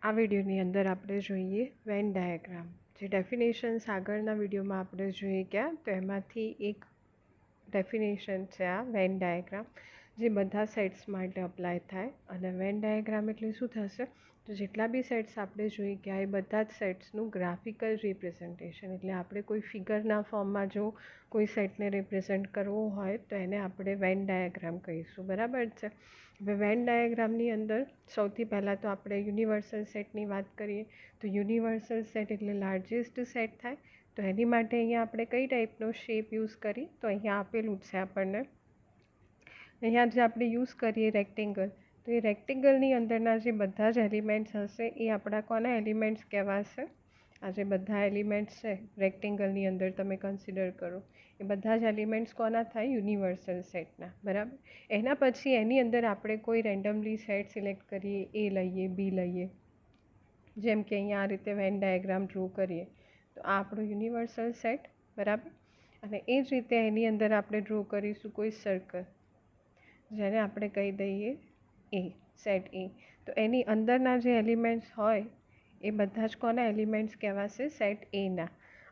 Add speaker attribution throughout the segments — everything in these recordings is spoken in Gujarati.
Speaker 1: આ વિડીયોની અંદર આપણે જોઈએ વેન ડાયાગ્રામ. જે ડેફિનેશન્સ આગળના વિડીયોમાં આપણે જોઈએ ગયા તો એમાંથી એક ડેફિનેશન છે આ વેન ડાયાગ્રામ, જે બધા સેટ્સ માટે અપ્લાય થાય. અને વેન ડાયાગ્રામ એટલે શું થશે, તો જેટલા બી સેટ્સ આપણે જોઈ ગયા એ બધા જ સેટ્સનું ગ્રાફિકલ રિપ્રેઝન્ટેશન, એટલે આપણે કોઈ ફિગરના ફોર્મમાં જો કોઈ સેટને રિપ્રેઝન્ટ કરવો હોય તો એને આપણે વેન ડાયાગ્રામ કહીશું. બરાબર છે. હવે વેન ડાયાગ્રામની અંદર સૌથી પહેલાં તો આપણે યુનિવર્સલ સેટની વાત કરીએ તો યુનિવર્સલ સેટ એટલે લાર્જેસ્ટ સેટ થાય. તો એની માટે અહીંયા આપણે કઈ ટાઈપનો શેપ યુઝ કરી, તો અહીંયા આપેલું છે આપણને. અહીંયા જે આપણે યુઝ કરીએ રેક્ટેંગલ, તો એ રેક્ટેંગલની અંદરના જે બધા જ એલિમેન્ટ્સ હશે એ આપણા કોના એલિમેન્ટ્સ કહેવાશે? આ જે બધા એલિમેન્ટ્સ છે રેક્ટેંગલની અંદર તમે કન્સિડર કરો એ બધા જ એલિમેન્ટ્સ કોના થાય? યુનિવર્સલ સેટના. બરાબર. એના પછી એની અંદર આપણે કોઈ રેન્ડમલી સેટ સિલેક્ટ કરીએ, એ લઈએ, બી લઈએ, જેમ કે અહીંયા આ રીતે વેન ડાયાગ્રામ ડ્રો કરીએ તો આ આપણો યુનિવર્સલ સેટ. બરાબર. અને એ જ રીતે એની અંદર આપણે ડ્રો કરીશું કોઈ સર્કલ, જેને આપણે કહી દઈએ એ, સેટ એ. તો એની અંદરના જે એલિમેન્ટ્સ હોય એ બધા જ કોના એલિમેન્ટ્સ કહેવાશે? સેટ એના.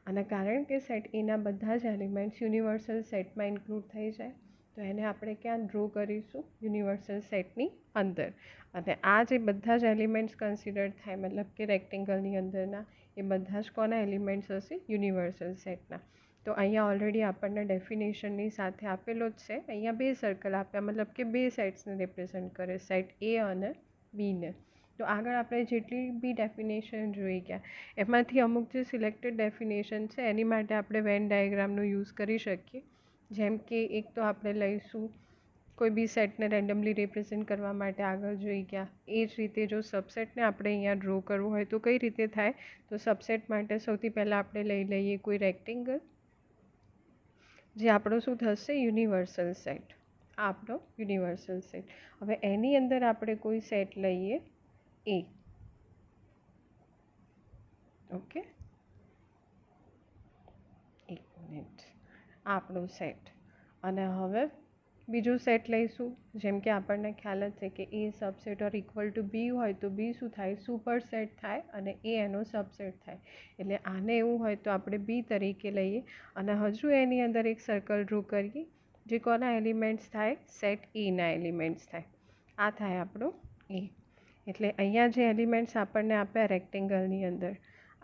Speaker 1: અને કારણ કે સેટ એના બધા જ એલિમેન્ટ્સ યુનિવર્સલ સેટમાં ઇન્ક્લુડ થઈ જાય તો એને આપણે ક્યાં ડ્રો કરીશું? યુનિવર્સલ સેટની અંદર. અને આ જે બધા જ એલિમેન્ટ્સ કન્સિડર થાય, મતલબ કે રેક્ટેંગલની અંદરના એ બધા જ કોના એલિમેન્ટ્સ હશે? યુનિવર્સલ સેટના. તો અહીંયા ઓલરેડી આપણને ડેફિનેશનની સાથે આપેલો જ છે. અહીંયા બે સર્કલ આપ્યા, મતલબ કે બે સેટ્સને રિપ્રેઝન્ટ કરે, સેટ એ અને બીને. તો આગળ આપણે જેટલી બી ડેફિનેશન જોઈ ગયા એમાંથી અમુક જે સિલેક્ટેડ ડેફિનેશન છે એની માટે આપણે વેન ડાયાગ્રામનો યુઝ કરી શકીએ. જેમ કે એક તો આપણે લઈશું કોઈ બી સેટને રેન્ડમલી રિપ્રેઝન્ટ કરવા માટે આગળ જોઈ ગયા. એ જ રીતે જો સબસેટને આપણે અહીંયા ડ્રો કરવું હોય તો કઈ રીતે થાય? તો સબસેટ માટે સૌથી પહેલાં આપણે લઈ લઈએ કોઈ રેક્ટેંગલ, જે આપણો શું થશે? Universal set. આ આપણો યુનિવર્સલ સેટ. હવે એની અંદર આપણે કોઈ સેટ લઈએ એ. ઓકે, એક મિનિટ. આ આપણો સેટ. અને હવે બીજું સેટ લઈશું, જેમ કે આપણને ખ્યાલ જ છે કે એ સબસેટ ઓર ઇક્વલ ટુ બી હોય તો બી શું થાય? સુપર સેટ થાય અને એ એનો સબસેટ થાય. એટલે આને એવું હોય તો આપણે બી તરીકે લઈએ અને હજુ એની અંદર એક સર્કલ ડ્રો કરીએ, જે કોના એલિમેન્ટ્સ થાય? સેટ એના એલિમેન્ટ્સ થાય. આ થાય આપણો એ. એટલે અહીંયા જે એલિમેન્ટ્સ આપણને આપ્યા રેક્ટેંગલની અંદર,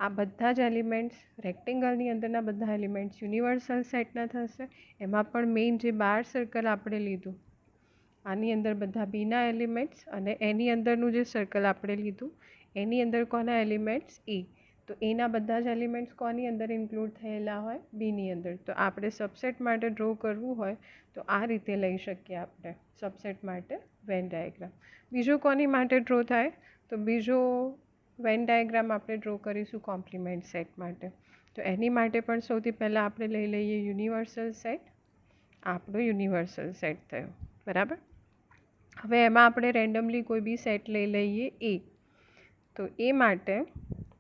Speaker 1: આ બધા જ એલિમેન્ટ્સ રેક્ટેંગલની અંદરના બધા એલિમેન્ટ્સ યુનિવર્સલ સેટના થશે. એમાં પણ મેઇન જે બાર સર્કલ આપણે લીધું, આની અંદર બધા બીના એલિમેન્ટ્સ, અને એની અંદરનું જે સર્કલ આપણે લીધું એની અંદર કોના એલિમેન્ટ્સ? એ. તો એના બધા જ એલિમેન્ટ્સ કોની અંદર ઇન્ક્લુડ થયેલા હોય? બીની અંદર. તો આપણે સબસેટ માટે ડ્રો કરવું હોય તો આ રીતે લઈ શકીએ આપણે સબસેટ માટે વેન ડાયાગ્રામ. બીજો કોની માટે ડ્રો થાય? તો બીજો વેન ડાયાગ્રામ આપણે ડ્રો કરીશું કોમ્પ્લિમેન્ટ સેટ માટે. તો એની માટે પણ સૌથી પહેલાં આપણે લઈ લઈએ યુનિવર્સલ સેટ. આપણો યુનિવર્સલ સેટ થયો. બરાબર. હવે એમાં આપણે રેન્ડમલી કોઈ બી સેટ લઈ લઈએ એ. તો એ માટે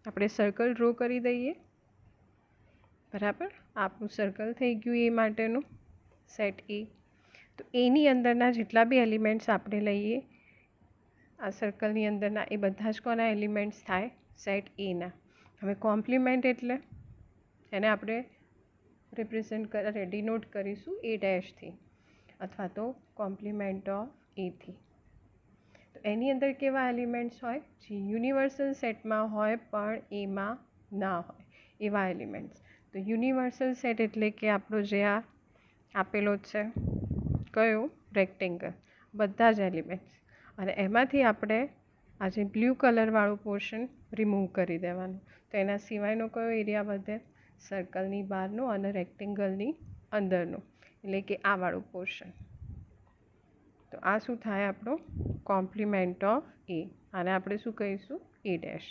Speaker 1: આપણે સર્કલ ડ્રો કરી દઈએ. બરાબર. આપણું સર્કલ થઈ ગયું એ માટેનું, સેટ એ. તો એની અંદરના જેટલા બી એલિમેન્ટ્સ આપણે લઈએ આ સર્કલની અંદરના, એ બધા જ કોના એલિમેન્ટ્સ થાય? સેટ એના. હવે કોમ્પ્લિમેન્ટ એટલે એને આપણે ડિનોટ કરીશું એ ડેશથી અથવા તો કોમ્પ્લિમેન્ટ ઓફ એથી. તો એની અંદર કેવા એલિમેન્ટ્સ હોય? જે યુનિવર્સલ સેટમાં હોય પણ એમાં ના હોય એવા એલિમેન્ટ્સ. તો યુનિવર્સલ સેટ એટલે કે આપણો જે આ આપેલો છે કયો? રેક્ટેંગલ. બધા જ એલિમેન્ટ્સ. અને એમાંથી આપણે આ જે બ્લુ કલરવાળું પોર્શન રિમૂવ કરી દેવાનું. તો એના સિવાયનો કયો એરિયા વધે? સર્કલની બહારનો અને રેક્ટેંગલની અંદરનો, એટલે કે આ વાળું પોર્શન. તો આ શું થાય? આપણો કોમ્પ્લિમેન્ટ ઓફ એ. આને આપણે શું કહીશું? એ ડેશ.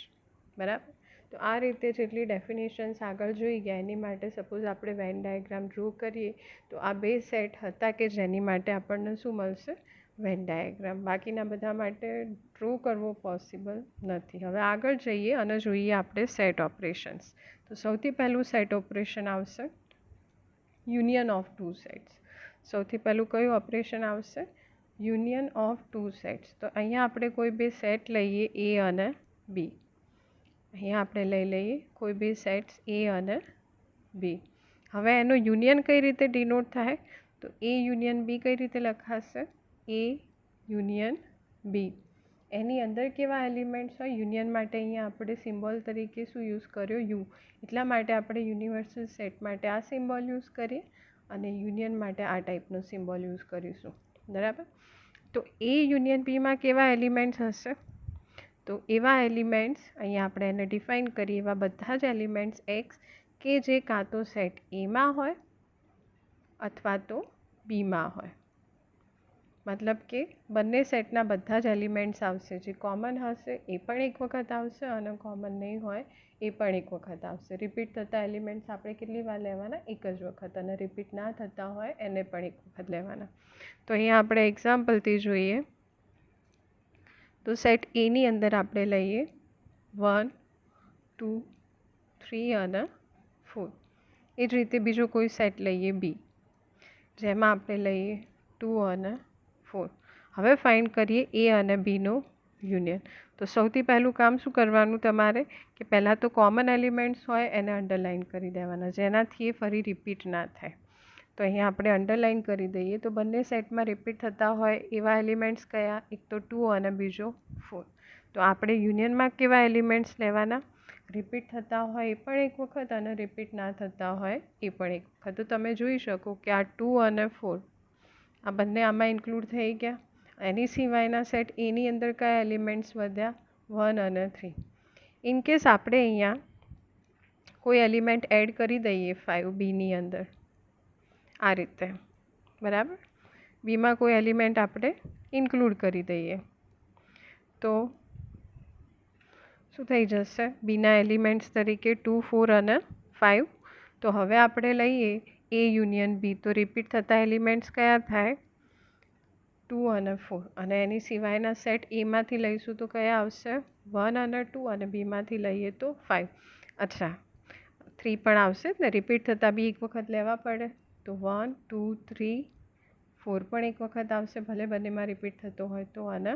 Speaker 1: બરાબર. તો આ રીતે જેટલી ડેફિનેશન્સ આગળ જોઈ ગયા એની માટે સપોઝ આપણે વેન ડાયાગ્રામ ડ્રો કરીએ તો આ બે સેટ હતા કે જેની માટે આપણને શું મળશે? Venn diagram. બાકીના બધા માટે ડ્રો કરવો પોસિબલ નથી. હવે આગળ જઈએ અને જોઈએ આપણે સેટ ઓપરેશન્સ. તો સૌથી પહેલું સેટ ઓપરેશન આવશે યુનિયન ઓફ ટુ સેટ્સ. સૌથી પહેલું કયું ઓપરેશન આવશે? Union of two sets. તો અહીંયા આપણે કોઈ બે સેટ લઈએ એ અને બી. અહીંયા આપણે લઈ લઈએ કોઈ બી સેટ્સ એ અને બી. હવે એનો યુનિયન કઈ રીતે ડિનોટ થાય? તો એ યુનિયન બી કઈ રીતે લખાશે? એ યુનિયન બી. એની અંદર કેવા એલિમેન્ટ્સ હોય? યુનિયન માટે અહીંયા આપણે સિમ્બોલ તરીકે શું યુઝ કર્યો? યુ. એટલા માટે આપણે યુનિવર્સલ સેટ માટે આ સિમ્બોલ યુઝ કરીએ અને યુનિયન માટે આ ટાઈપનો સિમ્બોલ યુઝ કરીશું. બરાબર? તો એ યુનિયન બીમાં કેવા એલિમેન્ટ્સ હશે? તો એવા એલિમેન્ટ્સ અહીંયા આપણે એને ડિફાઇન કરીએ એવા બધા જ એલિમેન્ટ્સ એક્સ કે જે કાં તો સેટ એમાં હોય અથવા તો બીમાં હોય. મતલબ કે બંને સેટના બધા જ એલિમેન્ટ્સ આવશે. જે કોમન હશે એ પણ એક વખત આવશે અને કોમન નહીં હોય એ પણ એક વખત આવશે. રિપીટ થતા એલિમેન્ટ્સ આપણે કેટલી વાર લેવાના? એક જ વખત. અને રિપીટ ના થતા હોય એને પણ એક વખત લેવાના. તો અહીંયા આપણે એક્ઝામ્પલથી જોઈએ તો સેટ એની અંદર આપણે લઈએ 1, 2, 3 અને 4. એ જ રીતે બીજો કોઈ સેટ લઈએ બી, જેમાં આપણે લઈએ 2 અને 4. હવે ફાઇન્ડ કરીએ એ અને બીનો યુનિયન. તો સૌથી પહેલું કામ શું કરવાનું તમારે? કે પહેલાં તો કોમન એલિમેન્ટ્સ હોય એને અંડરલાઇન કરી દેવાના, જેનાથી એ ફરી રિપીટ ના થાય. તો અહીંયા આપણે અંડરલાઇન કરી દઈએ. તો બંને સેટમાં રિપીટ થતા હોય એવા એલિમેન્ટ્સ કયા? એક તો 2 અને બીજો 4. તો આપણે યુનિયનમાં કેવા એલિમેન્ટ્સ લેવાના? રિપીટ થતા હોય એ પણ એક વખત અને રિપીટ ના થતા હોય એ પણ એક વખત. તો તમે જોઈ શકો કે આ 2 અને 4 આ બંને આમાં ઇન્ક્લુડ થઈ ગયા. એની સિવાયના સેટ એની અંદર કયા એલિમેન્ટ્સ વધ્યા? 1 અને 3. ઇનકેસ આપણે અહીંયા કોઈ એલિમેન્ટ એડ કરી દઈએ 5 બીની અંદર આ રીતે, બરાબર? બીમાં કોઈ એલિમેન્ટ આપણે ઇન્ક્લુડ કરી દઈએ તો શું થઈ જશે? બીના એલિમેન્ટ્સ તરીકે 2, 4 અને 5. તો હવે આપણે લઈએ એ યુનિયન બી. તો રિપીટ થતા એલિમેન્ટ્સ કયા થાય? 2 અને 4. અને એની સિવાયના સેટ એમાંથી લઈશું તો કયા આવશે? 1 અને 2. અને બીમાંથી લઈએ તો 5. અચ્છા, 3 પણ આવશે ને? રિપીટ થતાં બી એક વખત લેવા પડે. તો 1, 2, 3, 4 પણ એક વખત આવશે, ભલે બંનેમાં રિપીટ થતો હોય તો. અને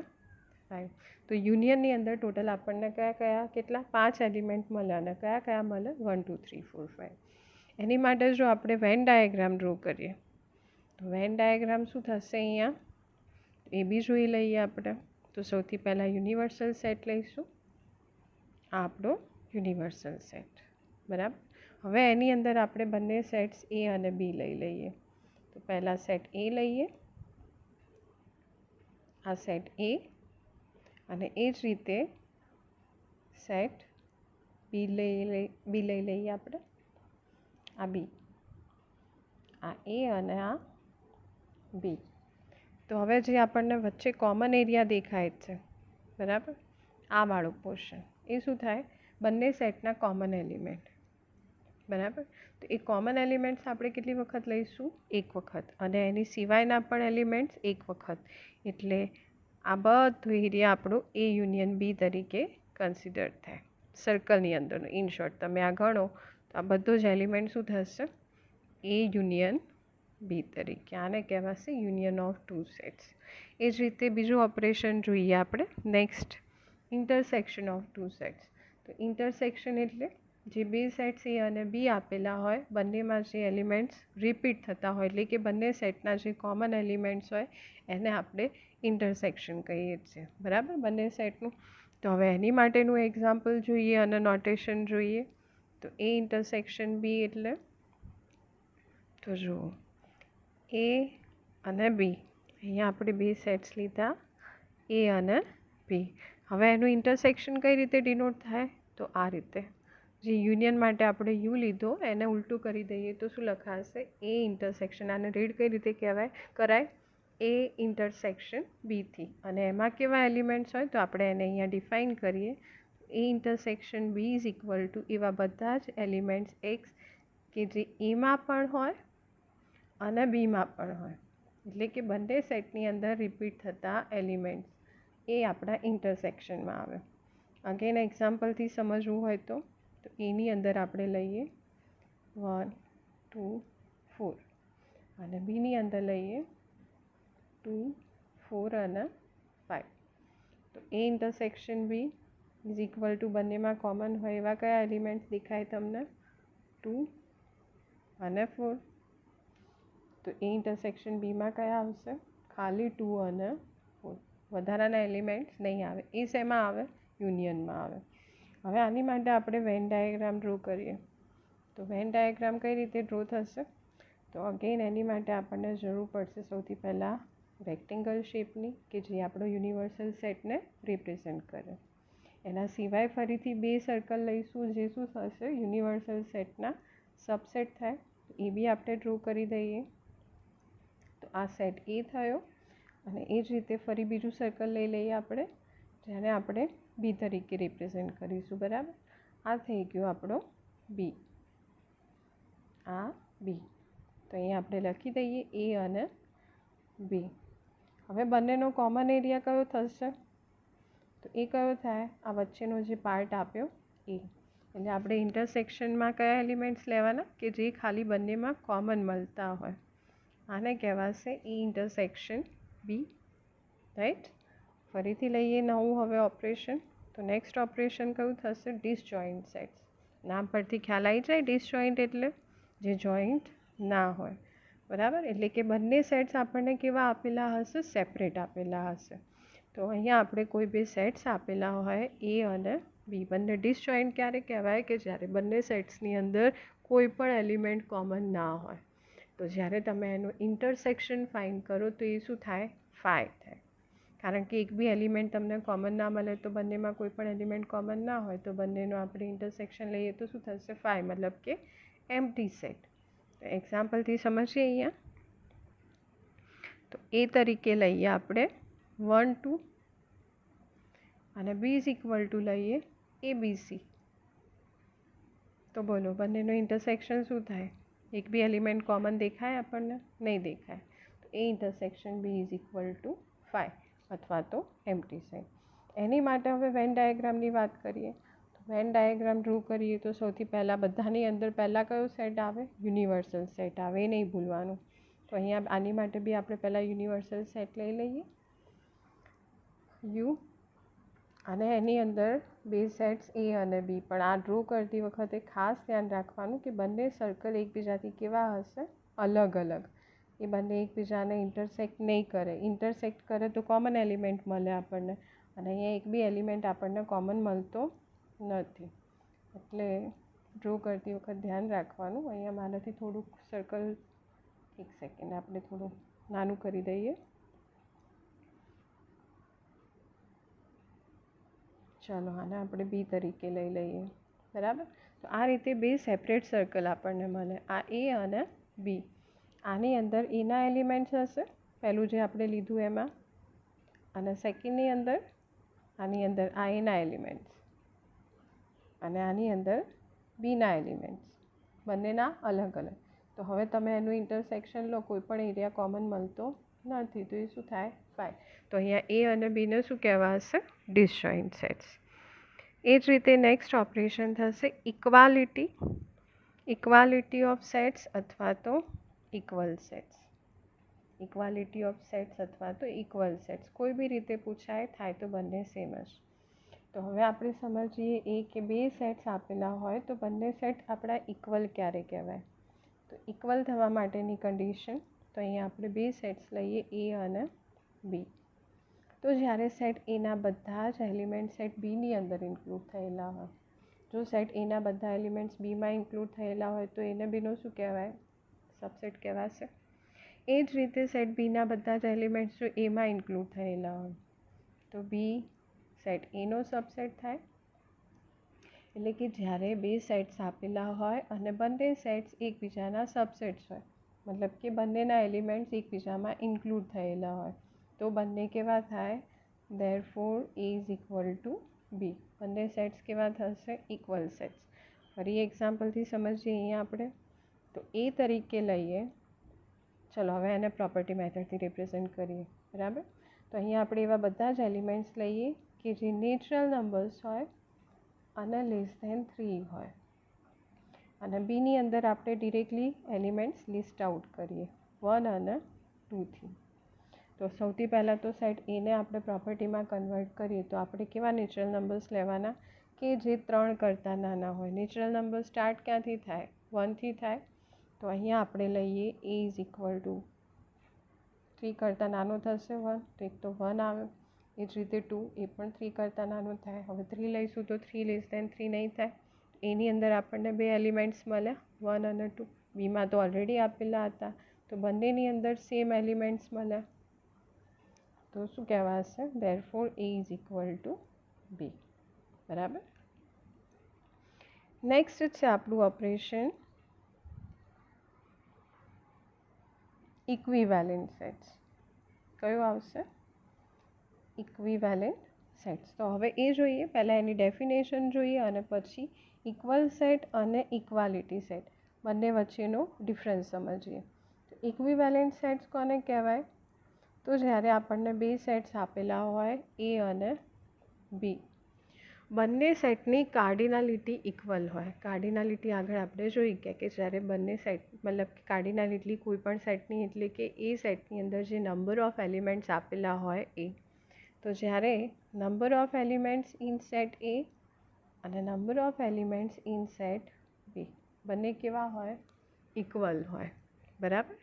Speaker 1: 5. તો યુનિયનની અંદર ટોટલ આપણને કયા કયા કેટલા? 5 એલિમેન્ટ મળે. અને કયા કયા મળે? 1, 2, 3, 4, 5. એની માટે જો આપણે વેન ડાયાગ્રામ ડ્રો કરીએ તો વેન ડાયાગ્રામ શું થશે? અહીંયા એ બી જોઈ લઈએ આપણે. તો સૌથી પહેલાં યુનિવર્સલ સેટ લઈશું. આ આપણો યુનિવર્સલ સેટ, બરાબર? હવે એની અંદર આપણે બંને સેટ્સ એ અને બી લઈ લઈએ. તો પહેલાં સેટ એ લઈએ, આ સેટ એ, અને એ જ રીતે સેટ બી લઈ લઈએ આપણે. આ બી, આ એ અને આ બી. તો હવે જે આપણને વચ્ચે કોમન એરિયા દેખાય છે, બરાબર, આ વાળો પોર્શન, એ શું થાય? બંને સેટના કોમન એલિમેન્ટ, બરાબર? તો એ કોમન એલિમેન્ટ્સ આપણે કેટલી વખત લઈશું? એક વખત. અને એની સિવાયના પણ એલિમેન્ટ્સ એક વખત. એટલે આ બધો એરિયા આપણો એ યુનિયન બી તરીકે કન્સિડર થાય સર્કલની અંદરનો. ઇન શોર્ટ તમે આ ગણો તો આ બધો જ એલિમેન્ટ શું થશે? એ યુનિયન બી તરીકે. આને કહેવાશે યુનિયન ઓફ ટુ સેટ્સ. એ જ રીતે બીજું ઓપરેશન જોઈએ આપણે. Next, intersection of two sets. તો ઇન્ટરસેક્શન એટલે જે બે સેટ્સ એ અને બી આપેલા હોય બંનેમાં જે એલિમેન્ટ્સ રિપીટ થતા હોય, એટલે કે બંને સેટના જે કોમન એલિમેન્ટ્સ હોય એને આપણે ઇન્ટરસેક્શન કહીએ છીએ, બરાબર? બંને સેટનું. તો હવે એની માટેનું એક્ઝામ્પલ જોઈએ અને નોટેશન જોઈએ. તો એ ઇન્ટરસેક્શન બી એટલે, તો જુઓ, એ અને બી, અહીંયા આપણે બે સેટ્સ લીધા એ અને બી. હવે એનું ઇન્ટરસેક્શન કઈ રીતે ડિનોટ થાય? તો આ રીતે. જે યુનિયન માટે આપણે યુ લીધો એને ઉલટું કરી દઈએ તો શું લખાશે? એ ઇન્ટરસેક્શન. આને રીડ કઈ રીતે કરાય? એ ઇન્ટરસેક્શન બીથી. અને એમાં કેવા એલિમેન્ટ્સ હોય? તો આપણે એને અહીંયા ડિફાઇન કરીએ. A intersection B is equal to એવા બધા જ એલિમેન્ટ્સ એક્સ કે જે એમાં પણ હોય અને બીમાં પણ હોય, એટલે કે બંને સેટની અંદર રિપીટ થતા એલિમેન્ટ્સ એ આપણા ઇન્ટરસેક્શનમાં આવે. અગેન એક્ઝામ્પલથી સમજવું હોય તો એની અંદર આપણે લઈએ 1, 2, 4 અને બીની અંદર લઈએ 2, 4 અને 5. તો A intersection B is equal to બંનેમાં કોમન હોય એવા કયા એલિમેન્ટ્સ દેખાય તમને? 2 અને 4. તો એ ઇન્ટરસેક્શન બીમાં કયા આવશે? ખાલી 2 અને 4. વધારાના એલિમેન્ટ્સ નહીં આવે. એ શેમાં આવે? યુનિયનમાં આવે. હવે આની માટે આપણે વેન ડાયાગ્રામ ડ્રો કરીએ. તો વેન ડાયાગ્રામ કઈ રીતે ડ્રો થશે? તો અગેન એની માટે આપણને જરૂર પડશે સૌથી પહેલાં રેક્ટેંગલ શેપની, કે જે આપણો યુનિવર્સલ સેટને રિપ્રેઝેન્ટ કરે. એના સિવાય ફરીથી 2 સર્કલ લઈશું, જે શું થશે? યુનિવર્સલ સેટના સબસેટ થાય. એ બી આપણે ડ્રો કરી દઈએ. તો આ સેટ એ થયો. અને એ જ રીતે ફરી બીજું સર્કલ લઈ લઈએ આપણે, જેને આપણે બી તરીકે રિપ્રેઝેન્ટ કરીશું. બરાબર? આ થઈ ગયો આપણો બી. આ બી. તો અહીંયા આપણે લખી દઈએ એ અને બી. હવે બંનેનો કોમન એરિયા કયો થશે? તો એ કયો થાય? આ વચ્ચેનો જે પાર્ટ આપ્યો એ. એટલે આપણે ઇન્ટરસેક્શનમાં કયા એલિમેન્ટ્સ લેવાના? કે જે ખાલી બંનેમાં કોમન મળતા હોય. આને કહેવાશે એ ઇન્ટરસેક્શન બી. રાઈટ? ફરીથી લઈએ નવું હવે ઓપરેશન. તો નેક્સ્ટ ઓપરેશન કયું થશે? ડિસજોઈન્ટ સેટ્સ. નામ પરથી ખ્યાલ આવી જાય. ડિસજોઈન્ટ એટલે જે જોઈન્ટ ના હોય. બરાબર? એટલે કે બંને સેટ્સ આપણને કેવા આપેલા હશે? સેપરેટ આપેલા હશે. તો અહીંયા આપણે કોઈ બે સેટ્સ આપેલા હોય એ અને બી. બંને ડિસજોઈન્ટ ક્યારે કહેવાય? કે જ્યારે બંને સેટ્સની અંદર કોઈ પણ એલિમેન્ટ કોમન ના હોય. તો જ્યારે તમે એનું ઇન્ટરસેક્શન ફાઇન્ડ કરો તો એ શું થાય? 5 થાય. કારણ કે એક બી એલિમેન્ટ તમને કોમન ના મળે, તો બંનેમાં કોઈ પણ એલિમેન્ટ કોમન ના હોય, તો બંનેનો આપણે ઇન્ટરસેક્શન લઈએ તો શું થશે? 5. મતલબ કે એમ્પ્ટી સેટ. તો એક્ઝામ્પલથી સમજીએ અહીંયા. તો એ તરીકે લઈએ આપણે 1 2 અને બી ઇઝ ઇક્વલ ટુ લઈએ ABC. તો બોલો બંનેનો ઇન્ટરસેક્શન શું થાય? એક બી એલિમેન્ટ કોમન દેખાય આપણને? નહીં દેખાય. તો A intersection B is equal to 5 અથવા તો એમ્પ્ટી સેટ. એની માટે હવે વેન ડાયાગ્રામની વાત કરીએ. તો વેન ડાયાગ્રામ ડ્રો કરીએ તો સૌથી પહેલાં બધાની અંદર પહેલાં કયો સેટ આવે? યુનિવર્સલ સેટ આવે. એ નહીં ભૂલવાનું. તો અહીંયા આની માટે બી આપણે પહેલાં યુનિવર્સલ સેટ લઈ લઈએ, યુ. અને એની અંદર બે સેટ્સ એ અને બી. પણ આ ડ્રો કરતી વખતે ખાસ ધ્યાન રાખવાનું કે બંને સર્કલ એકબીજાથી કેવા હશે? અલગ અલગ. એ બંને એકબીજાને ઇન્ટરસેક્ટ નહીં કરે. ઇન્ટરસેક્ટ કરે તો કોમન એલિમેન્ટ મળે આપણને, અને અહીંયા એક બી એલિમેન્ટ આપણને કોમન મળતો નથી. એટલે ડ્રો કરતી વખત ધ્યાન રાખવાનું. અહીંયા મારાથી થોડુંક સર્કલ, એક સેકન્ડ, આપણે થોડું નાનું કરી દઈએ. ચાલો આને આપણે બી તરીકે લઈ લઈએ. બરાબર? તો આ રીતે બે સેપરેટ સર્કલ આપણને મળે, આ એ અને બી. આની અંદર એના એલિમેન્ટ્સ હશે, પહેલું જે આપણે લીધું એમાં, અને સેકન્ડની અંદર, આની અંદર આ એના એલિમેન્ટ્સ, અને આની અંદર બીના એલિમેન્ટ્સ. બંનેના અલગ અલગ. તો હવે તમે એનું ઇન્ટરસેક્શન લો, કોઈ પણ એરિયા કોમન મળતો નથી, તો એ શું થાય? 5. તો અહીંયા એ અને બીને શું કહેવાશે? ડિસજોઈન્ટ સેટ્સ. એ જ રીતે નેક્સ્ટ ઓપરેશન થશે ઇક્વાલિટી. ઇક્વાલિટી ઓફ સેટ્સ અથવા તો equal sets. Equality of sets અથવા તો ઇક્વલ સેટ્સ. કોઈ બી રીતે પૂછાય, થાય તો બંને સેમ જ. તો હવે આપણે સમજીએ એ કે બે સેટ્સ આપેલા હોય તો બંને સેટ આપણા ઇક્વલ ક્યારે કહેવાય? તો ઇક્વલ થવા માટેની કન્ડિશન, તો અહીંયા આપણે બે સેટ્સ લઈએ એ અને બી. તો જ્યારે સેટ એના બધા જ એલિમેન્ટ સેટ બીની અંદર ઇન્ક્લુડ થયેલા હોય, જો સેટ એના બધા એલિમેન્ટ્સ બીમાં ઇન્ક્લુડ થયેલા હોય તો એને બીનો શું કહેવાય? સબસેટ કહેવાશે. એ જ રીતે સેટ બીના બધા જ એલિમેન્ટ્સ જો એમાં ઇન્ક્લુડ થયેલા હોય તો બી સેટ એનો સબસેટ થાય. એટલે કે જ્યારે બે સેટ્સ આપેલા હોય અને બંને સેટ્સ એકબીજાના સબસેટ્સ હોય, મતલબ કે બંનેના એલિમેન્ટ્સ એકબીજામાં ઇન્ક્લુડ થયેલા હોય, તો બંને કેવા થાય? Therefore A is equal to B. બંને સેટ્સ કેવા થશે? Equal sets. ફરી એક્ઝામ્પલથી સમજીએ અહીંયા આપણે. તો એ તરીકે લઈએ. ચલો હવે એને પ્રોપર્ટી મેથડથી રિપ્રેઝેન્ટ કરીએ. બરાબર? તો અહીંયા આપણે એવા બધા જ એલિમેન્ટ્સ લઈએ કે જે નેચરલ નંબર્સ હોય અને <3 હોય, અને બીની અંદર આપણે ડિરેક્ટલી એલિમેન્ટ્સ લિસ્ટ આઉટ કરીએ 1 અને 2થી. તો તો સૌથી પહેલાં તો સેટ એને આપણે પ્રોપર્ટીમાં કન્વર્ટ કરીએ તો આપણે કેવા નેચરલ નંબર્સ લેવાના કે જે 3 કરતાં નાના હોય. નેચરલ નંબર સ્ટાર્ટ ક્યાંથી થાય? 1થી થાય. તો અહીંયા આપણે લઈએ a ઇઝ ઇક્વલ ટુ 3 કરતાં નાનો થશે 1, તો એક તો 1 આવે. એ જ રીતે 2 એ પણ 3 કરતાં નાનો થાય. હવે 3 લઈશું તો 3 લેસ દેન 3 નહીં થાય. એની અંદર આપણને 2 એલિમેન્ટ્સ મળ્યા 1 અને 2. બીમાં તો ઓલરેડી આપેલા હતા તો બંનેની અંદર સેમ એલિમેન્ટ્સ મળ્યા. તો શું કહેવાશે? Therefore a is equal two b. બરાબર. નેક્સ્ટ છે આપણું ઓપરેશન ઇક્વિવેલન્ટ સેટ્સ. કયું આવશે? Equivalent sets. તો હવે એ જોઈએ, પહેલાં એની ડેફિનેશન જોઈએ અને પછી ઇક્વલ સેટ અને ઇક્વાલિટી સેટ બંને વચ્ચેનો ડિફરન્સ સમજીએ. તો ઇક્વિવેલન્ટ સેટ્સ કોને કહેવાય? તો જ્યારે આપણને બે સેટ્સ આપેલા હોય એ અને બી, બંને સેટની કાર્ડિનાલિટી ઇક્વલ હોય. કાર્ડિનાલિટી આગળ આપણે જોઈ ગયા કે જ્યારે બંને સેટ મતલબ કે કાર્ડિનાલિટી કોઈ પણ સેટની એટલે કે એ સેટની અંદર જે નંબર ઓફ એલિમેન્ટ્સ આપેલા હોય એ. તો જ્યારે number of elements in set A અને number of elements in set B બંને કેવા હોય? ઇક્વલ હોય. બરાબર.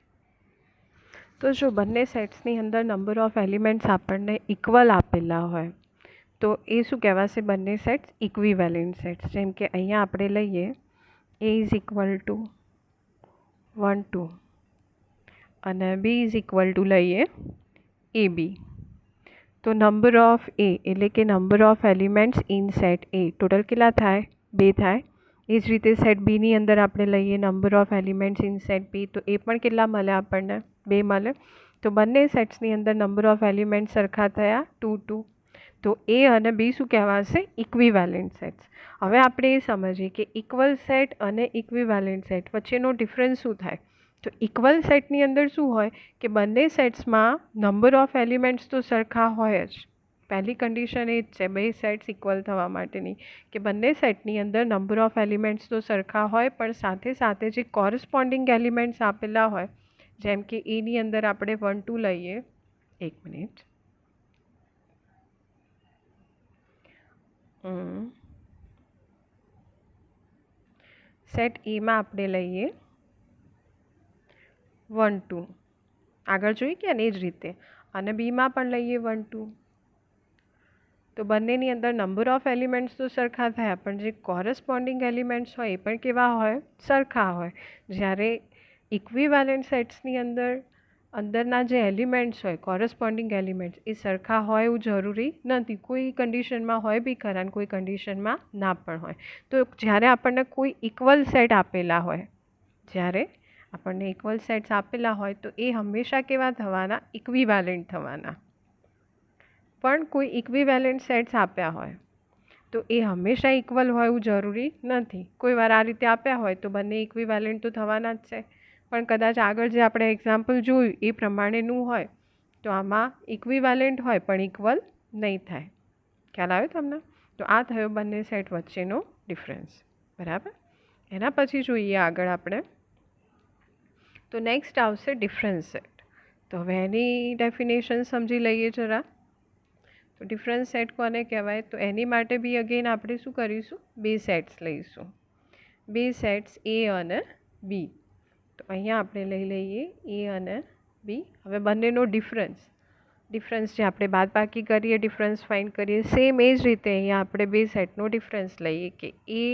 Speaker 1: તો જો બંને સેટ્સની અંદર નંબર ઓફ એલિમેન્ટ્સ આપણને ઇક્વલ આપેલા હોય તો એ શું કહેવાશે? બંને સેટ્સ ઇક્વિવેલન્ટ સેટ્સ. જેમ કે અહીંયા આપણે લઈએ a ઇઝ ઇક્વલ ટુ 1 2 અને b ઇઝ ઇક્વલ ટુ લઈએ એ બી. તો નંબર ઓફ એ એટલે કે number of elements in set A total કેટલા થાય? 2 થાય. એ જ રીતે સેટ બીની અંદર આપણે લઈએ number of elements in set B, તો એ પણ કેટલા મળે આપણને? 2 મળે. તો બંને સેટ્સની અંદર નંબર ઓફ એલિમેન્ટ્સ સરખા થયા 2 2. તો એ અને બી શું કહેવાશે? Equivalent sets. હવે આપણે એ સમજીએ કે ઇક્વલ સેટ અને ઇક્વિવેલન્ટ સેટ વચ્ચેનો ડિફરન્સ શું થાય. તો ઇક્વલ સેટની અંદર શું હોય કે બંને સેટ્સમાં નંબર ઓફ એલિમેન્ટ્સ તો સરખા હોય જ. પહેલી કન્ડિશન એ જ છે બે સેટ્સ ઇક્વલ થવા માટેની કે બંને સેટની અંદર નંબર ઓફ એલિમેન્ટ્સ તો સરખા હોય પણ સાથે સાથે જે કોરસ્પોન્ડિંગ એલિમેન્ટ્સ આપેલા હોય, જેમ કે એની અંદર આપણે 1 2 લઈએ. એક મિનિટ. સેટ એમાં આપણે લઈએ 1 2. આગળ જોઈ કે ને એ જ રીતે. અને બીમાં પણ લઈએ 1 2. તો બંનેની અંદર નંબર ઓફ એલિમેન્ટ્સ તો સરખા થયા પણ જે કોરસ્પોન્ડિંગ એલિમેન્ટ્સ હોય એ પણ કેવા હોય? સરખા હોય. જ્યારે ઇક્વિવેલન્ટ સેટ્સની અંદરના જે એલિમેન્ટ્સ હોય કોરસ્પોન્ડિંગ એલિમેન્ટ્સ એ સરખા હોય એવું જરૂરી નથી. કોઈ કન્ડિશનમાં હોય બી ખરા અને કોઈ કન્ડિશનમાં ના પણ હોય. તો જ્યારે આપણને કોઈ ઇક્વલ સેટ આપેલા હોય, જ્યારે આપણને ઇક્વલ સેટ્સ આપેલા હોય તો એ હંમેશા કેવા થવાના? ઇક્વિવેલન્ટ થવાના. પણ કોઈ ઇક્વિવેલન્ટ સેટ્સ આપ્યા હોય તો એ હંમેશા ઇક્વલ હોય એવું જરૂરી નથી. કોઈ વાર આ રીતે આપ્યા હોય તો બંને ઇક્વિવેલન્ટ તો થવાના જ છે. પણ કદાચ આગળ જે આપણે એક્ઝામ્પલ જોયું એ પ્રમાણેનું હોય તો આમાં ઇક્વિવેલન્ટ હોય પણ ઇક્વલ નહીં થાય. ખ્યાલ આવ્યો તમને? તો આ થયો બંને સેટ વચ્ચેનો ડિફરન્સ. બરાબર. એના પછી જોઈએ આગળ આપણે તો નેક્સ્ટ આવશે ડિફરન્સ સેટ. તો હવે એની ડેફિનેશન સમજી લઈએ જરા. તો ડિફરન્સ સેટ કોને કહેવાય? તો એની માટે બી અગેન આપણે શું કરીશું? બે સેટ્સ લઈશું. બે સેટ્સ એ અને બી. તો અહીંયા આપણે લઈ લઈએ એ અને બી. હવે બંનેનો ડિફરન્સ જે આપણે બાદબાકી કરીએ ડિફરન્સ ફાઇન્ડ કરીએ સેમ એ જ રીતે અહીંયા આપણે બે સેટનો ડિફરન્સ લઈએ કે એ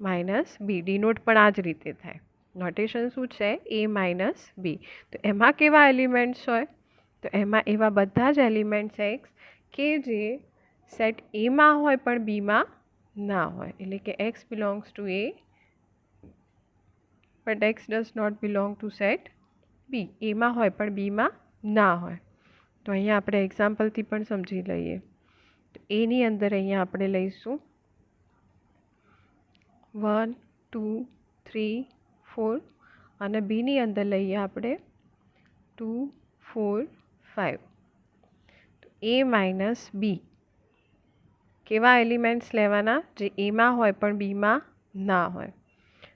Speaker 1: માઇનસ બી. ડિનોટ પણ આ જ રીતે થાય. નોટેશન શું છે? એ માઇનસ બી. તો એમાં કેવા એલિમેન્ટ્સ હોય? તો એમાં એવા બધા જ એલિમેન્ટ્સ એક્સ કે જે સેટ એમાં હોય પણ બીમાં ના હોય. એટલે કે X belongs to A but X does not belong to set B. એમાં હોય પણ બીમાં ના હોય. તો અહીંયા આપણે એક્ઝામ્પલથી પણ સમજી લઈએ. તો એની અંદર અહીંયા આપણે લઈશું 1 2 3 4 અને બીની અંદર લઈએ આપણે 2 4 5. તો એ માઇનસ બી કેવા એલિમેન્ટ્સ લેવાના? જે એમાં હોય પણ બીમાં ના હોય.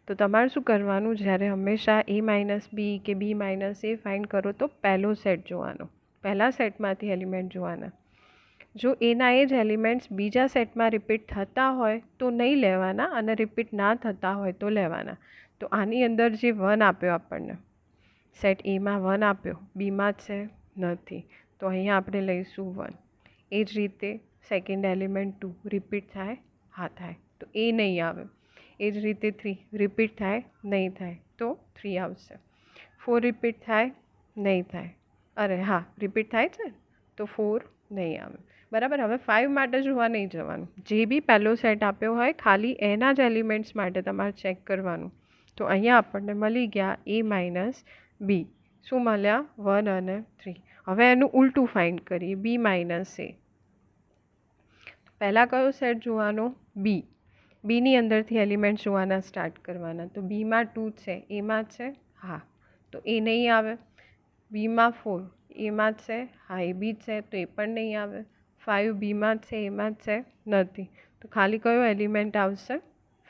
Speaker 1: તો તમારે શું કરવાનું? જ્યારે હંમેશા એ માઇનસ બી કે બી માઇનસ એ ફાઇન્ડ કરો તો પહેલો સેટ જોવાનો, પહેલા સેટમાંથી એલિમેન્ટ જોવાના. જો એના એ જ એલિમેન્ટ્સ બીજા સેટમાં રિપીટ થતા હોય તો નહીં લેવાના, અને રિપીટ ના થતા હોય તો લેવાના. તો આની અંદર જે 1 આપ્યો આપણને, સેટ એમાં 1 આપ્યો, બીમાં છે નથી, તો અહીંયા આપણે લઈશું 1. એ જ રીતે સેકન્ડ એલિમેન્ટ 2 રિપીટ થાય, હા થાય, તો એ નહીં આવે. એ જ રીતે 3 રિપીટ થાય, નહીં થાય, તો 3 આવશે. 4 રિપીટ થાય, નહીં થાય, અરે હા રિપીટ થાય છે તો 4 નહીં આવે. બરાબર. હવે 5 માટે જોવા નહીં જવાનું, જે બી પહેલો સેટ આપ્યો હોય ખાલી એના જ એલિમેન્ટ્સ માટે તમારે ચેક કરવાનું. તો અહીંયા આપણને મળી ગયા a માઇનસ બી. શું મળ્યા? 1 અને 3. હવે એનું ઉલટું ફાઇન્ડ કરીએ, b માઇનસ a. પહેલાં કયો સેટ જોવાનો? બી. બીની અંદરથી એલિમેન્ટ્સ જોવાના સ્ટાર્ટ કરવાના. તો બીમાં 2 છે, એમાં છે, હા, તો એ નહીં આવે. બીમાં 4, એમાં છે, હા એ બી છે, તો એ પણ નહીં આવે. 5 બીમાં છે, એમાં છે, નથી, તો ખાલી કયો એલિમેન્ટ આવશે?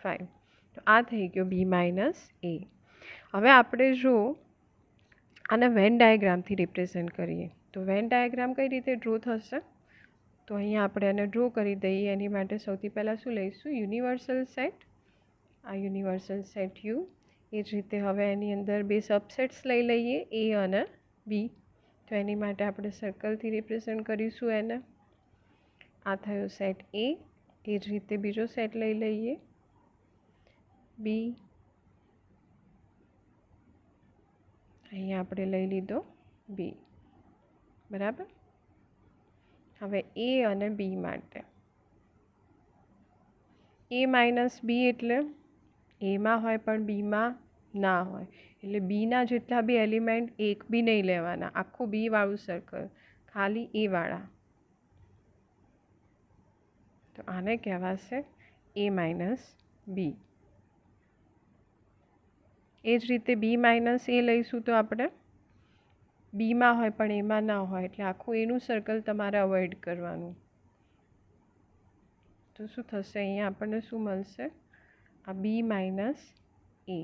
Speaker 1: 5. તો આ થઈ ગયો બી માઇનસ એ. હવે આપણે જો આને વેન ડાયાગ્રામથી રિપ્રેઝેન્ટ કરીએ તો વેન ડાયાગ્રામ કઈ રીતે ડ્રો થશે? તો અહીંયા આપણે એને ડ્રો કરી દઈએ. એની માટે સૌથી પહેલાં શું લઈશું? Universal set. આ યુનિવર્સલ સેટ યુ. એ જ રીતે હવે એની અંદર 2 સબસેટ્સ લઈ લઈએ, એ અને બી. તો એની માટે આપણે સર્કલથી રિપ્રેઝેન્ટ કરીશું એને. આ થયો સેટ એ. એ જ રીતે બીજો સેટ લઈ લઈએ, બી. અહીંયા આપણે લઈ લીધો બી. બરાબર. હવે એ અને બી માટે એ માઇનસ બી એટલે એમાં હોય પણ બીમાં ના હોય, એટલે બીના જેટલા બી એલિમેન્ટ એક બી નહીં લેવાના, આખું બી વાળું સર્કલ, ખાલી એ વાળા. તો આને કહેવાશે એ માઇનસ બી. એ જ રીતે બી માઇનસ એ લઈશું તો આપણે બીમાં હોય પણ એમાં ના હોય, એટલે આખું એનું સર્કલ તમારે અવોઇડ કરવાનું. તો શું થશે? અહીંયા આપણને શું મળશે? આ બી માઇનસ એ.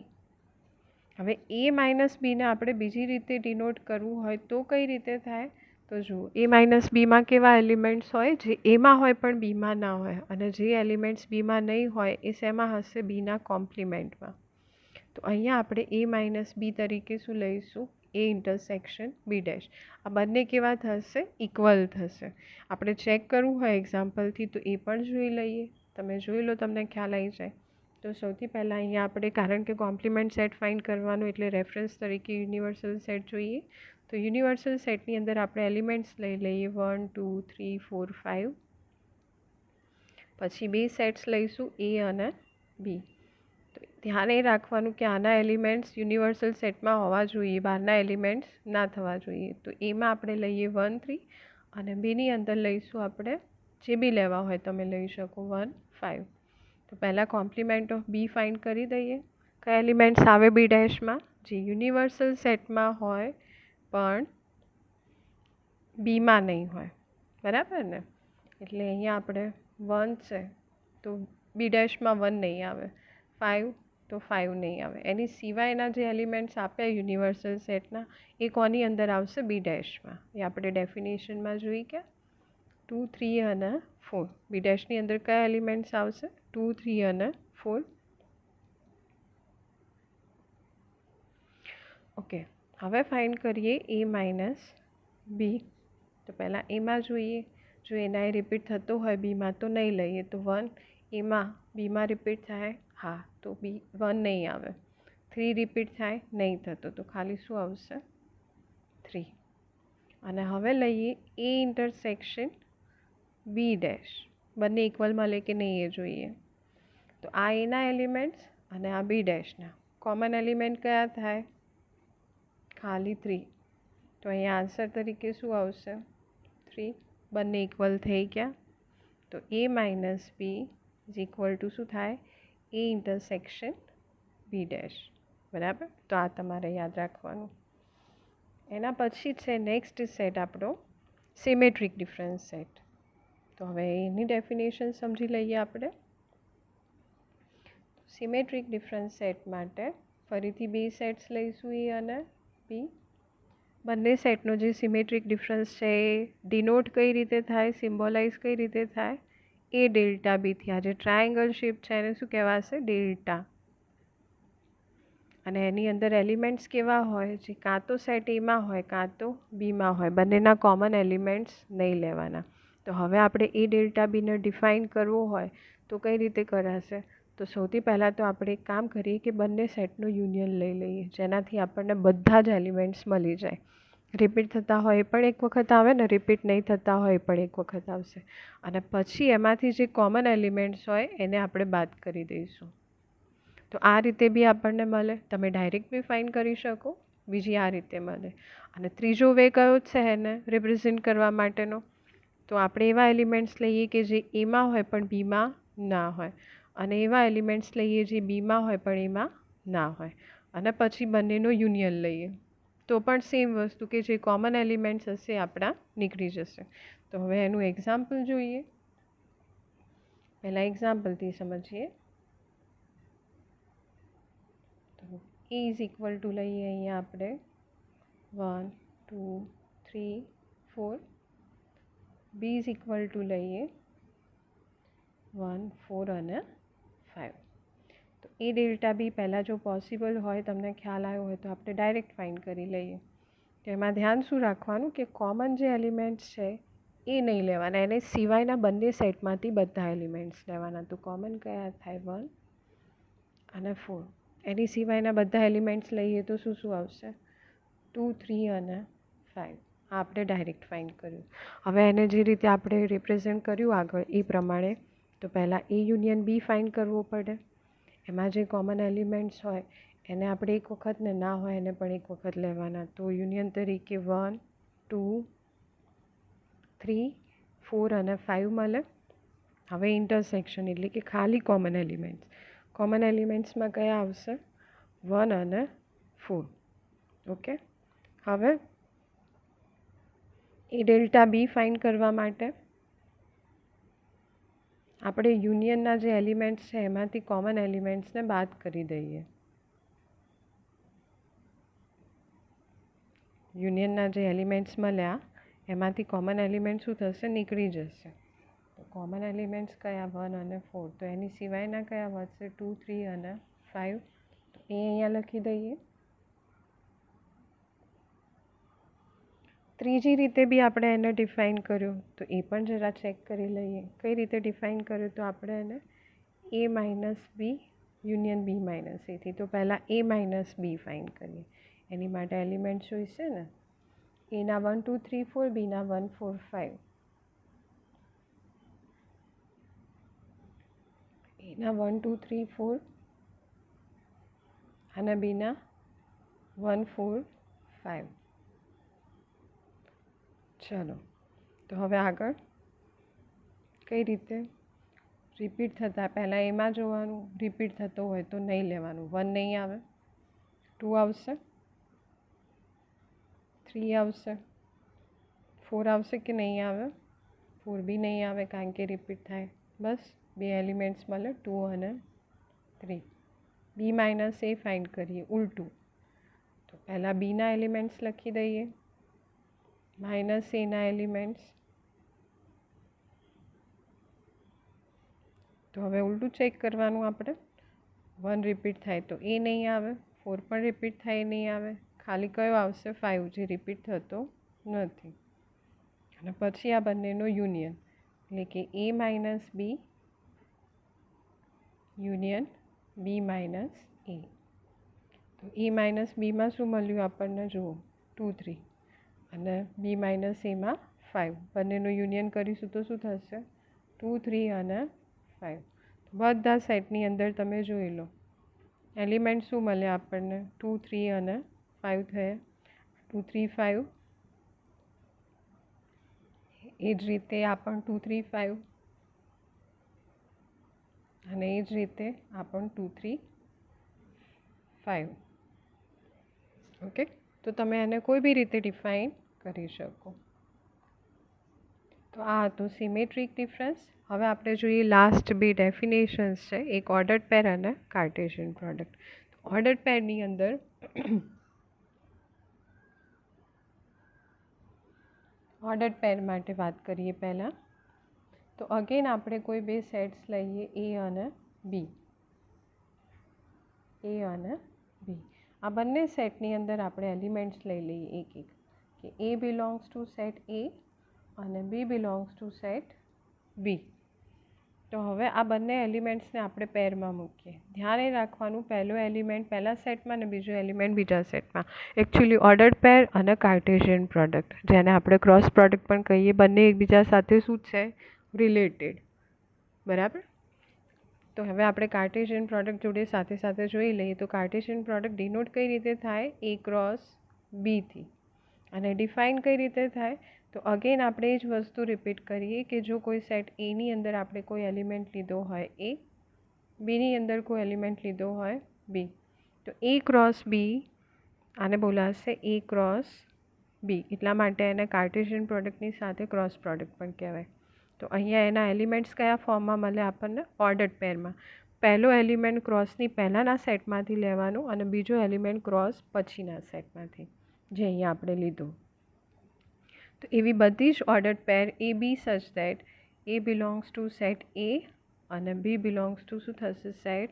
Speaker 1: હવે એ માઇનસ બીને આપણે બીજી રીતે ડિનોટ કરવું હોય તો કઈ રીતે થાય? તો જુઓ, એ માઇનસ બીમાં કેવા એલિમેન્ટ્સ હોય? જે એમાં હોય પણ બીમાં ના હોય, અને જે એલિમેન્ટ્સ બીમાં નહીં હોય એ શેમાં હશે? બીના કોમ્પ્લિમેન્ટમાં. તો અહીંયા આપણે એ માઇનસ બી તરીકે શું લઈશું? એ ઇન્ટરસેક્શન બી ડેશ. આ બંને કેવા થશે? ઇક્વલ થશે. આપણે ચેક કરવું હોય એક્ઝામ્પલથી તો એ પણ જોઈ લઈએ. તમે જોઈ લો, તમને ખ્યાલ આવી જાય. તો સૌથી પહેલાં અહીંયા આપણે, કારણ કે કોમ્પ્લિમેન્ટ સેટ ફાઇન્ડ કરવાનું એટલે રેફરન્સ તરીકે યુનિવર્સલ સેટ જોઈએ. તો યુનિવર્સલ સેટની અંદર આપણે એલિમેન્ટ્સ લઈ લઈએ 1 2 3 4 5. પછી 2 સેટ્સ લઈશું, એ અને બી. તો ધ્યાન એ રાખવાનું કે આના એલિમેન્ટ્સ યુનિવર્સલ સેટમાં હોવા જોઈએ, બહારના એલિમેન્ટ્સ ના થવા જોઈએ. તો એમાં આપણે લઈએ 1 3, અને બીની અંદર લઈશું આપણે જે બી લેવા હોય તમે લઈ શકો 1 5. તો પહેલાં કોમ્પ્લિમેન્ટ ઓફ બી ફાઇન્ડ કરી દઈએ. કયા એલિમેન્ટ્સ આવે બી ડેશમાં? જે યુનિવર્સલ સેટમાં હોય પણ બીમાં નહીં હોય. બરાબર ને? એટલે અહીંયા આપણે 1 છે તો બી ડેશમાં 1 નહીં આવે, 5 તો 5 નહીં આવે. એની સિવાયના જે એલિમેન્ટ્સ આપ્યા યુનિવર્સલ સેટના એ કોની અંદર આવશે? બી ડેશમાં. એ આપણે ડેફિનેશનમાં જોઈ કે 2 3 અને 4. બી ડેશની અંદર કયા એલિમેન્ટ્સ આવશે? 2 3 અને 4. ઓકે. હવે ફાઇન્ડ કરીએ એ માઇનસ બી. તો પહેલાં એમાં જોઈએ, જો એના એ રિપીટ થતો હોય બીમાં તો નહીં લઈએ. તો 1 એમાં બીમાં રિપીટ થાય, હા, તો બી 1 નહીં આવે. 3 રિપીટ થાય, નહીં થતો, તો ખાલી શું આવશે? 3. અને હવે લઈએ એ ઇન્ટરસેક્શન બી ડેશ. બંને ઇક્વલ મળે કે નહીં એ જોઈએ. તો આ એના એલિમેન્ટ્સ અને આ બી ડેશના કોમન એલિમેન્ટ કયા થાય? ખાલી 3. તો અહીંયા આન્સર તરીકે શું આવશે? 3. બંને ઇક્વલ થઈ ગયા. તો A minus B is equal to શું થાય? A intersection B dash. બરાબર. તો આ તમારે યાદ રાખવાનું. એના પછી છે નેક્સ્ટ સેટ આપણો સિમેટ્રિક ડિફરન્સ સેટ. તો હવે એની ડેફિનેશન સમજી લઈએ આપણે. સિમેટ્રિક ડિફરન્સ સેટ માટે ફરીથી 2 સેટ્સ લઈશું, એ અને બી. બંને સેટનો જે સિમેટ્રિક ડિફરન્સ છે એ ડિનોટ કઈ રીતે થાય, સિમ્બોલાઇઝ કઈ રીતે થાય, એ ડેલ્ટા બીથી. આ જે ટ્રાયેંગલ શેપ છે એને શું કહેવાશે? ડેલ્ટા. અને એની અંદર એલિમેન્ટ્સ કેવા હોય? જે કાં તો સેટ એમાં હોય કાં તો બીમાં હોય. બંનેના કોમન એલિમેન્ટ્સ નહીં લેવાના. તો હવે આપણે એ ડેલ્ટા બીને ડિફાઇન કરવો હોય તો કઈ રીતે કરાશે? તો સૌથી પહેલાં તો આપણે એક કામ કરીએ કે બંને સેટનો યુનિયન લઈ લઈએ, જેનાથી આપણને બધા જ એલિમેન્ટ્સ મળી જાય. રિપીટ થતા હોય એ પણ એક વખત આવે ને, રિપીટ નહીં થતા હોય એ પણ એક વખત આવશે. અને પછી એમાંથી જે કોમન એલિમેન્ટ્સ હોય એને આપણે બાદ કરી દઈશું. તો આ રીતે બી આપણને મળે. તમે ડાયરેક્ટ બી ફાઇન્ડ કરી શકો, બીજી આ રીતે મળે. અને ત્રીજો વે કયો છે એને રિપ્રેઝેન્ટ કરવા માટેનો? તો આપણે એવા એલિમેન્ટ્સ લઈએ કે જે એમાં હોય પણ બીમાં ના હોય, અને એવા એલિમેન્ટ્સ લઈએ જે બીમાં હોય પણ એમાં ના હોય, અને પછી બંનેનો યુનિયન લઈએ. તો પણ સેમ વસ્તુ કે જે કોમન એલિમેન્ટ્સ હશે આપણા નીકળી જશે. તો હવે એનું એક્ઝામ્પલ જોઈએ. પહેલાં એક્ઝામ્પલથી સમજીએ. તો એ ઇઝ ઇક્વલ ટુ લઈએ અહીંયા આપણે 1 2 3 4. બી ઇઝ ઇક્વલ ટુ લઈએ 1 4 અને 5. તો એ ડેલ્ટા બી પહેલાં જો પોસિબલ હોય, તમને ખ્યાલ આવ્યો હોય, તો આપણે ડાયરેક્ટ ફાઇન્ડ કરી લઈએ. તો એમાં ધ્યાન શું રાખવાનું કે કોમન જે એલિમેન્ટ્સ છે એ નહીં લેવાના, એને સિવાયના બંને સેટમાંથી બધા એલિમેન્ટ્સ લેવાના. તો કોમન કયા થાય? 1 અને 4. એની સિવાયના બધા એલિમેન્ટ્સ લઈએ તો શું શું આવશે? 2 3 અને 5. આ આપણે ડાયરેક્ટ ફાઇન્ડ કર્યું. હવે એને જે રીતે આપણે રિપ્રેઝેન્ટ કર્યું આગળ એ પ્રમાણે, તો પહેલાં એ યુનિયન બી ફાઇન્ડ કરવો પડે. એમાં જે કોમન એલિમેન્ટ્સ હોય એને આપણે એક વખત ને ના હોય એને પણ એક વખત લેવાના. તો યુનિયન તરીકે 1 2 3 4 અને 5 મળે. હવે ઇન્ટરસેક્શન એટલે કે ખાલી કોમન એલિમેન્ટ્સ. કોમન એલિમેન્ટ્સમાં કયા આવશે? 1 અને 4. ઓકે. હવે એ ડેલ્ટા બી ફાઇન્ડ કરવા માટે આપણે યુનિયનના જે એલિમેન્ટ્સ છે એમાંથી કોમન એલિમેન્ટ્સને બાદ કરી દઈએ. યુનિયનના જે એલિમેન્ટ્સ મળ્યા એમાંથી કોમન એલિમેન્ટ શું થશે? નીકળી જશે. તો કોમન એલિમેન્ટ્સ કયા? 1 અને 4. તો એની સિવાયના કયા વધશે? 2 3 અને 5. તો એ અહીંયા લખી દઈએ. ત્રીજી રીતે બી આપણે એને ડિફાઇન કર્યું, તો એ પણ જરા ચેક કરી લઈએ. કઈ રીતે ડિફાઇન કર્યું? તો આપણે એને એ માઇનસ બી યુનિયન બી માઇનસ એથી. તો પહેલાં એ માઇનસ બી ફાઇન્ડ કરીએ. એની માટે એલિમેન્ટ જોઈશે ને. એના 1 2 3 4, બીના 1 4 5. એના 1 2 3 4 અને બીના 1 4 5. ચલો, તો હવે આગળ કઈ રીતે? રિપીટ થતા પહેલાં એમાં જોવાનું, રિપીટ થતો હોય તો નહીં લેવાનું. 1 નહીં આવે, 2 આવશે, 3 આવશે, 4 આવશે કે નહીં આવે? 4 બી નહીં આવે કારણ કે રિપીટ થાય. બસ બે એલિમેન્ટ્સ મળે, 2 અને 3. બી માઇનસ એ ફાઇન્ડ કરીએ ઉલટું. તો પહેલાં બીના એલિમેન્ટ્સ લખી દઈએ, માઇનસ એના એલિમેન્ટ્સ. તો હવે ઉલટું ચેક કરવાનું આપણે. 1 રિપીટ થાય તો એ નહીં આવે, 4 પણ રિપીટ થાય એ નહીં આવે. ખાલી કયો આવશે? 5, જે રિપીટ થતો નથી. અને પછી આ બંનેનો યુનિયન એટલે કે એ માઇનસ બી યુનિયન બી માઇનસ એ. તો એ માઇનસ બીમાં શું મળ્યું આપણને? જુઓ 2 3 અને બી માઇનસ એમાં 5. બંનેનું યુનિયન કરીશું તો શું થશે? 2 3 અને 5. બધા સેટની અંદર તમે જોઈ લો એલિમેન્ટ શું મળ્યા આપણને? 2 3 અને 5 થયા. 2 3 5. એ જ રીતે આ પણ 2 3 5 અને એ જ રીતે આ પણ 2 3 5. ઓકે. તો તમે એને કોઈ બી રીતે ડિફાઇન કરી શકો. તો આ હતું સિમેટ્રિક ડિફરન્સ. હવે આપણે જોઈએ લાસ્ટ બે ડેફિનેશન્સ છે, એક ઓર્ડર્ડ પેર અને કાર્ટેશિયન પ્રોડક્ટ. ઓર્ડર્ડ પેરની અંદર ઓર્ડર્ડ પેર માટે વાત કરીએ પહેલાં. તો અગેન આપણે કોઈ બે સેટ્સ લઈએ, એ અને બી. આ બંને સેટની અંદર આપણે એલિમેન્ટ્સ લઈ લઈએ એક એક, કે એ બિલોંગ્સ ટુ સેટ એ અને B belongs to set B. તો હવે આ બંને એલિમેન્ટ્સને આપણે પેરમાં મૂકીએ. ધ્યાન એ રાખવાનું, પહેલો એલિમેન્ટ પહેલા સેટમાં અને બીજો એલિમેન્ટ બીજા સેટમાં. એકચ્યુઅલી ઓર્ડર્ડ પેર અને કાર્ટેશિયન પ્રોડક્ટ, જેને આપણે ક્રોસ પ્રોડક્ટ પણ કહીએ, બંને એકબીજા સાથે શું છે, રિલેટેડ. બરાબર. તો હવે આપણે કાર્ટેશિયન પ્રોડક્ટ જોડે સાથે સાથે જોઈ લઈએ. તો કાર્ટેશિયન પ્રોડક્ટ ડિનોટ કઈ રીતે થાય, એ ક્રોસ બીથી. અને ડિફાઇન કઈ રીતે થાય, તો અગેન આપણે એ જ વસ્તુ રિપીટ કરીએ કે જો કોઈ સેટ એની અંદર આપણે કોઈ એલિમેન્ટ લીધો હોય એ, બીની અંદર કોઈ એલિમેન્ટ લીધો હોય બી, તો એ ક્રોસ બી આને બોલાશે એ ક્રોસ બી. એટલા માટે એને કાર્ટેશિયન પ્રોડક્ટની સાથે ક્રોસ પ્રોડક્ટ પણ કહેવાય. તો અહીંયા એના એલિમેન્ટ્સ કયા ફોર્મમાં મળે આપણને, ઓર્ડર્ડ પેરમાં. પહેલો એલિમેન્ટ ક્રોસની પહેલાંના સેટમાંથી લેવાનું અને બીજો એલિમેન્ટ ક્રોસ પછીના સેટમાંથી, જે અહીંયા આપણે લીધું. તો એવી બધી જ ordered pair A B such that A belongs to set A અને બી બિલોંગ્સ ટુ શું થશે, સેટ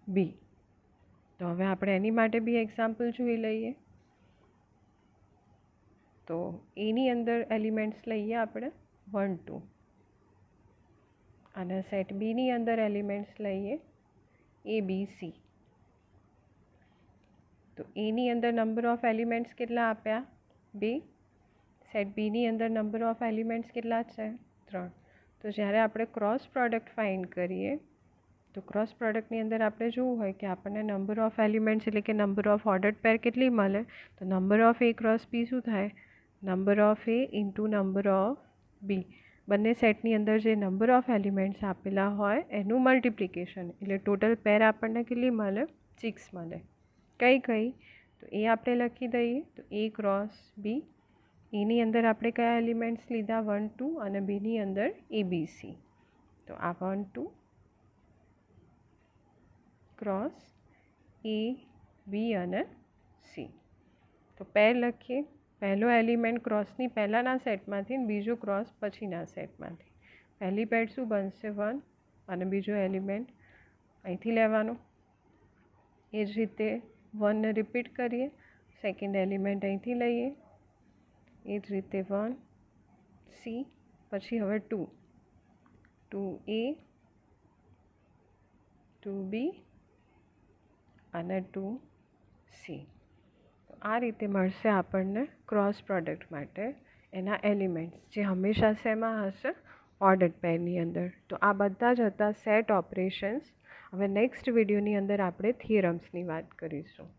Speaker 1: બી. તો હવે આપણે એની માટે બી એક્ઝામ્પલ જોઈ લઈએ. તો એની અંદર એલિમેન્ટ્સ લઈએ આપણે 1 2 અને સેટ બીની અંદર એલિમેન્ટ્સ લઈએ એ બી સી. તો એની અંદર નંબર ઓફ એલિમેન્ટ્સ કેટલા આપ્યા, 2. સેટ બીની અંદર નંબર ઓફ એલિમેન્ટ્સ કેટલા છે, 3. તો જ્યારે આપણે ક્રોસ પ્રોડક્ટ ફાઇન્ડ કરીએ, તો ક્રોસ પ્રોડક્ટની અંદર આપણે જોવું હોય કે આપણને નંબર ઓફ એલિમેન્ટ્સ એટલે કે નંબર ઓફ ઓર્ડર્ડ પેર કેટલી મળે, તો number of A cross B શું થાય, number of A into number of B. બંને સેટની અંદર જે નંબર ઓફ એલિમેન્ટ્સ આપેલા હોય એનું મલ્ટિપ્લિકેશન, એટલે ટોટલ પેર આપણને કેટલી મળે, 6 મળે. કઈ તો એ આપણે લખી દઈએ. તો એ ક્રોસ બી, એની અંદર આપણે કયા એલિમેન્ટ્સ લીધા, 1 2 અને બીની અંદર એ બી સી. તો આ 1 2 ક્રોસ એ બી અને સી. તો પેર લખીએ. પહેલો એલિમેન્ટ ક્રોસની પહેલાંના સેટમાંથી અને બીજો ક્રોસ પછીના સેટમાંથી. પહેલી પેર શું બનશે, 1 અને બીજો એલિમેન્ટ અહીંથી લેવાનો. એ જ રીતે 1ને રિપીટ કરીએ, સેકન્ડ એલિમેન્ટ અહીંથી લઈએ. એ જ રીતે 1 સી, પછી હવે 2 2 એ 2 બી અને 2 સી. આ રીતે મળશે આપણને ક્રોસ પ્રોડક્ટ માટે એના એલિમેન્ટ્સ, જે હંમેશા શેમાં હશે, ઓર્ડર્ડ પેરની અંદર. તો આ બધા જ હતા સેટ ઓપરેશન્સ. હવે નેક્સ્ટ વિડીયોની અંદર આપણે થિયરમ્સની વાત કરીશું.